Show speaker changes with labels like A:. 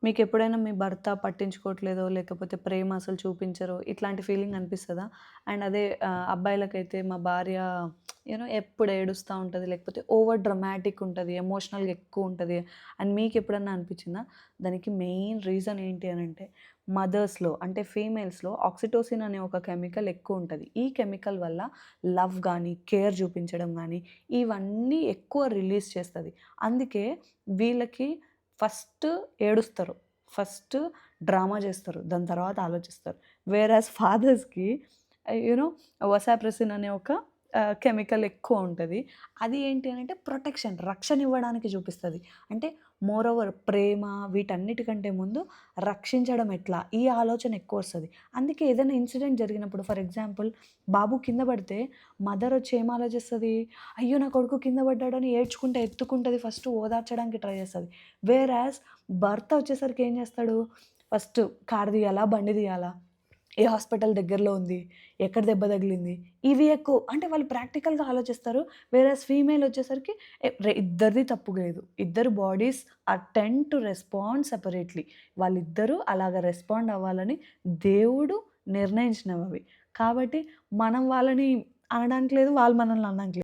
A: మీకెప్పుడైనా మీ భర్త పట్టించుకోవట్లేదో, లేకపోతే ప్రేమ అసలు చూపించరో ఇట్లాంటి ఫీలింగ్ అనిపిస్తదా? అండ్ అదే అబ్బాయిలకైతే మా భార్య ఎప్పుడు ఏడుస్తా ఉంటది, లేకపోతే ఓవర్ డ్రమాటిక్ ఉంటది, ఎమోషనల్‌గా ఎక్కువుంటది అని మీకెప్పుడన్నా అనిపిచ్చిందా? దానికి మెయిన్ రీజన్ ఏంటి అనంటే, మదర్స్‌లో అంటే ఫీమేల్స్‌లో ఆక్సిటోసిన్ అనే ఒక కెమికల్ ఎక్కువుంటది. ఈ కెమికల్ వల్ల లవ్ గానీ, కేర్ చూపించడం గానీ, ఇవన్నీ ఎక్కువ రిలీజ్ చేస్తది. అందుకే వీళ్ళకి ఫస్ట్ ఏడుస్తారు. ఫస్ట్ డ్రామా జేస్తారు. దాని తర్వాత ఆలోచిస్తారు. వేరాజ్ ఫాదర్స్‌కి యూ నో వసాప్రెసిన్ అనే ఒక కెమికల్ ఎక్కువ ఉంటది. అది ఏంటి అనంటే ప్రొటెక్షన్, రక్షణ ఇవ్వడానికి చూపిస్తది. అంటే మోరోవర్ ప్రేమ వీటన్నిటికంటే ముందు రక్షించడం ఎట్లా? ఈ ఆలోచన ఎక్కువొస్తది. అందుకే ఏదైనా ఇన్సిడెంట్ జరిగినప్పుడు ఫర్ ఎగ్జాంపుల్ బాబు కింద పడితే మదర్ వచ్చి ఏం ఆలోచిస్తది? అయ్యో! నా కొడుకు కింద పడ్డాడని ఏడ్చుకుంటా ఎత్తుకుంటది ఫస్ట్ ఓదార్చడానికి ట్రై చేస్తది. వేరాజ్ భర్త వచ్చేసరికి ఏం చేస్తాడు? ఫస్ట్ కారు తీయాలా? బండి తీయాలా? ఏ హాస్పిటల్ దగ్గరలో ఉంది? ఎక్కడ దెబ్బ తగిలింది? ఇవి ఎక్కువ అంటే వాళ్ళు ప్రాక్టికల్‌గా ఆలోచిస్తారు. వేరేస్ ఫీమేల్ వచ్చేసరికి ఇద్దరిది తప్పు లేదు. ఇద్దరు bodies tend to respond separately. వాళ్ళిద్దరూ అలాగా రెస్పాండ్ అవ్వాలని దేవుడు నిర్ణయించినవవి. కాబట్టి మనం వాళ్ళని అనడానికి లేదు. వాళ్ళు మనల్ని అనడానికి లేదు.